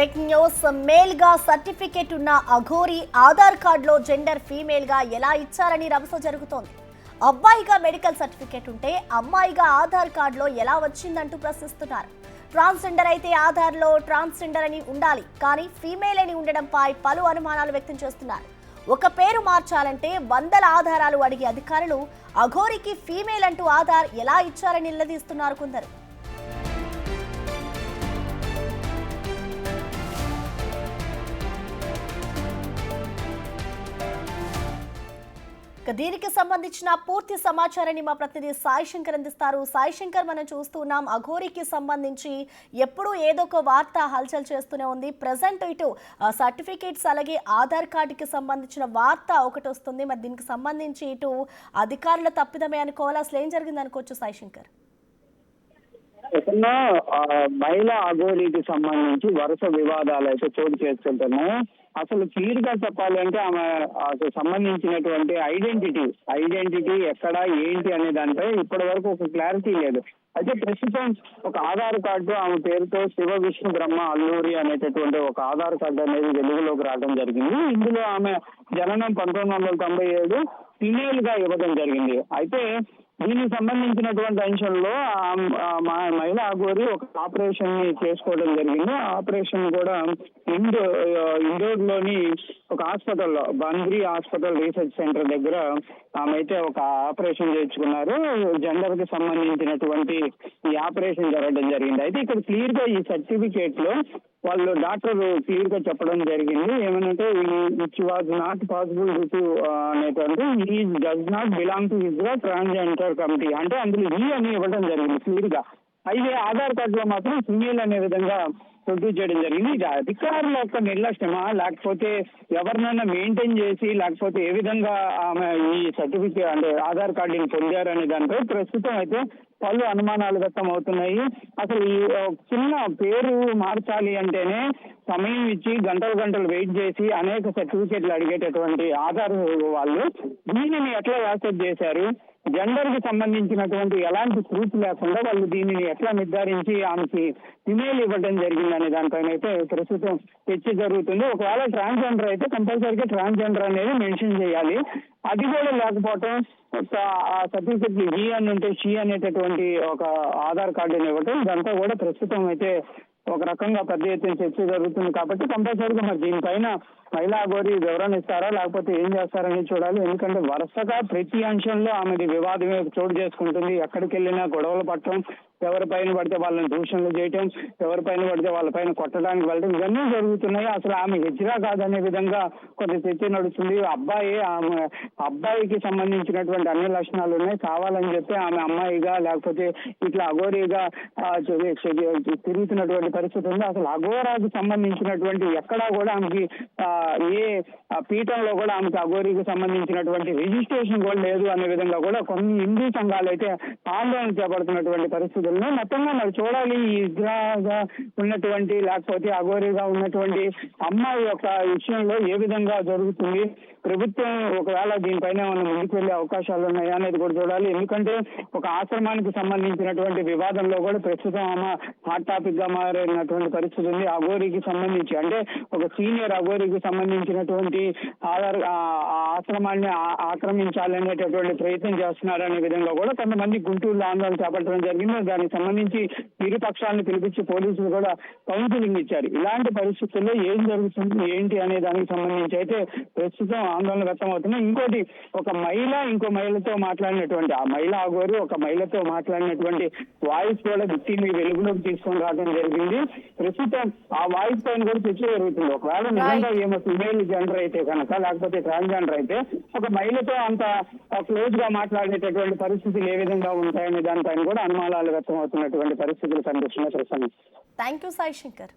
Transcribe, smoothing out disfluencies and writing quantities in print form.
Breaking news. Male గా certificate ఉన్న అఘోరి ఆధార్ కార్డులో జెండర్ ఫీమేల్ గా ఎలా ఇచ్చారని రభస జరుగుతోంది. అబ్బాయిగా మెడికల్ సర్టిఫికేట్ ఉంటే అమ్మాయిగా ఆధార్ కార్డులో ఎలా వచ్చిందంటూ ప్రశ్నిస్తున్నారు. ట్రాన్స్జెండర్ అయితే ఆధార్లో ట్రాన్స్జెండర్ అని ఉండాలి, కానీ ఫీమేల్ అని ఉండడంపై పలు అనుమానాలు వ్యక్తం చేస్తున్నారు. ఒక పేరు మార్చాలంటే వందల ఆధారాలు అడిగే అధికారులు అఘోరికి ఫీమేల్ అంటూ ఆధార్ ఎలా ఇచ్చారని నిలదీస్తున్నారు కొందరు. దీనికి సంబంధించిన పూర్తి సమాచారాన్ని మా ప్రతినిధి సాయి శంకర్ అందిస్తారు. సాయి శంకర్, మనం చూస్తున్నాం అఘోరికి సంబంధించి ఎప్పుడూ ఏదో ఒక వార్త హల్చల్ చేస్తూనే ఉంది. ప్రజెంట్ ఇటు సర్టిఫికేట్స్ అలాగే ఆధార్ కార్డుకి సంబంధించిన వార్త ఒకటి వస్తుంది. మరి దీనికి సంబంధించి ఇటు అధికారుల తప్పిదమే అనుకోవాలి, అసలు ఏం జరిగింది అనుకోవచ్చు సాయి శంకర్? మహిళా అఘోరికి సంబంధించి వరుస వివాదాలు అయితే చోటు చేసుకుంటున్నాయి. అసలు క్లియర్ గా చెప్పాలి అంటే ఆమె సంబంధించినటువంటి ఐడెంటిటీ ఎక్కడ ఏంటి అనే దానిపై ఇప్పటి వరకు ఒక క్లారిటీ లేదు. అయితే ప్రస్తుతం ఒక ఆధార్ కార్డు ఆమె పేరుతో శివ విష్ణు బ్రహ్మ అల్లూరి అనేటటువంటి ఒక ఆధార్ కార్డు అనేది వెలుగులోకి రావడం జరిగింది. ఇందులో ఆమె జననం 1997 ఫిమేల్ గా ఇవ్వడం జరిగింది. అయితే దీనికి సంబంధించినటువంటి అంశంలో మహిళా అఘోరి ఒక ఆపరేషన్ ని చేసుకోవడం జరిగింది. ఆ ఆపరేషన్ కూడా ఇండోర్ లోని ఒక హాస్పిటల్లో, బంద్రీ హాస్పిటల్ రీసెర్చ్ సెంటర్ దగ్గర ఆమె అయితే ఒక ఆపరేషన్ చేయించుకున్నారు. జెండర్ కి సంబంధించినటువంటి ఈ ఆపరేషన్ జరగడం జరిగింది. అయితే ఇక్కడ క్లియర్ గా ఈ సర్టిఫికేట్ లో వాళ్ళు డాక్టర్ క్లియర్ గా చెప్పడం జరిగింది. ఏమనంటే which was not possible to అనేటువంటి ఈ does not belong to his transgender committee, అంటే అందులో ఈ అని ఇవ్వడం జరిగింది క్లియర్ గా. అయితే ఆధార్ కార్డులో మాత్రం ఫీమేల్ అనే విధంగా ప్రొడ్యూస్ చేయడం జరిగింది. ఇది అధికారుల యొక్క నిర్లక్ష్యమా, లేకపోతే ఎవరినైనా మెయింటైన్ చేసి, లేకపోతే ఏ విధంగా ఆమె ఈ సర్టిఫికేట్ అంటే ఆధార్ కార్డుని పొందారనే దానిపై ప్రస్తుతం అయితే పలు అనుమానాలు వ్యక్తం అవుతున్నాయి. అసలు ఈ చిన్న పేరు మార్చాలి అంటేనే సమయం ఇచ్చి గంటలు వెయిట్ చేసి అనేక సర్టిఫికేట్లు అడిగేటటువంటి ఆధార్ వాళ్ళు దీనిని ఎట్లా యాక్సెప్ట్ చేశారు? జెండర్ కి సంబంధించినటువంటి ఎలాంటి ప్రూఫ్ లేకుండా వాళ్ళు దీనిని ఎట్లా నిర్ధారించి ఆమెకి ఫిమేల్ ఇవ్వడం జరిగింది అనే దానిపైన అయితే ప్రస్తుతం చర్చ జరుగుతుంది. ఒకవేళ ట్రాన్స్జెండర్ అయితే కంపల్సరీగా ట్రాన్స్జెండర్ అనేది మెన్షన్ చేయాలి. అది కూడా లేకపోవటం, సర్టిఫికెట్ జీ అని ఉంటే షీ అనేటటువంటి ఒక ఆధార్ కార్డుని ఇవ్వటం, ఇదంతా కూడా ప్రస్తుతం అయితే ఒక రకంగా పెద్ద ఎత్తున చర్చ జరుగుతుంది. కాబట్టి కంపల్సరీగా మరి దీనిపైన మహిళా అఘోరి వివరణ ఇస్తారా, లేకపోతే ఏం చేస్తారని చూడాలి. ఎందుకంటే వరుసగా ప్రతి అంశంలో ఆమెది వివాదమే చోటు చేసుకుంటుంది. ఎక్కడికి వెళ్ళినా గొడవలు పట్టడం, ఎవరిపైన పడితే వాళ్ళని దూషణలు చేయటం, ఎవరిపైన పడితే వాళ్ళపైన కొట్టడానికి వెళ్ళడం, ఇవన్నీ జరుగుతున్నాయి. అసలు ఆమె హిజ్రా కాదనే విధంగా కొంత చర్చ నడుస్తుంది. అబ్బాయికి సంబంధించినటువంటి అన్ని లక్షణాలు ఉన్నాయి, కావాలని చెప్పి ఆమె అమ్మాయిగా లేకపోతే ఇట్లా అఘోరిగా తిరుగుతున్నటువంటి పరిస్థితి ఉంది. అసలు అఘోరాకు సంబంధించినటువంటి ఎక్కడా కూడా ఆమెకి ఏ పీఠంలో కూడా ఆమెకి అఘోరికి సంబంధించినటువంటి రిజిస్ట్రేషన్ కూడా లేదు అనే విధంగా కూడా కొన్ని హిందూ సంఘాలు అయితే ఆందోళన చేపడుతున్నటువంటి పరిస్థితుల్లో మొత్తంగా మరి చూడాలి. ఈ ఇజ్రాగా ఉన్నటువంటి లేకపోతే అఘోరిగా ఉన్నటువంటి అమ్మాయి యొక్క విషయంలో ఏ విధంగా జరుగుతుంది, ప్రభుత్వం ఒకవేళ దీనిపైన ఏమైనా ముందుకు వెళ్లే అవకాశాలు ఉన్నాయా అనేది కూడా చూడాలి. ఎందుకంటే ఒక ఆశ్రమానికి సంబంధించినటువంటి వివాదంలో కూడా ప్రస్తుతం ఆమె హాట్ టాపిక్ గా మారినటువంటి పరిస్థితి ఉంది. అఘోరికి సంబంధించి అంటే ఒక సీనియర్ అఘోరికి సంబంధించినటువంటి ఆశ్రమాన్ని ఆక్రమించాలనేటటువంటి ప్రయత్నం చేస్తున్నారనే విధంగా కూడా కొంతమంది గుంటూరులో ఆందోళన చేపట్టడం జరిగింది. దానికి సంబంధించి ఇరు పక్షాలను పిలిపించి పోలీసులు కూడా కౌన్సిలింగ్ ఇచ్చారు. ఇలాంటి పరిస్థితుల్లో ఏం జరుగుతుంది ఏంటి అనే దానికి సంబంధించి అయితే ప్రస్తుతం ఆందోళన వ్యక్తం అవుతున్నాయి. ఇంకోటి, ఒక మహిళ ఇంకో మహిళతో మాట్లాడినటువంటి ఆ మహిళా అఘోరి ఒక మహిళతో మాట్లాడినటువంటి వాయిస్ కూడా వ్యక్తిని వెలుగులోకి తీసుకొని రావడం జరిగింది. ప్రస్తుతం ఆ వాయిస్ పైన కూడా చర్చ జరుగుతుంది. ఒకవేళ నిజంగా ఏమో ఫిమేల్ జెండర్ అయితే కనుక, లేకపోతే ట్రాన్స్జెండర్ అయితే ఒక మహిళతో అంత క్లోజ్ గా మాట్లాడేటటువంటి పరిస్థితులు ఏ విధంగా ఉంటాయనే దానిపైన కూడా అనుమానాలు వ్యక్తం అవుతున్నటువంటి పరిస్థితులు కనిపిస్తున్నాయి. ప్రస్తుతం థ్యాంక్ యూ సాయి శంకర్.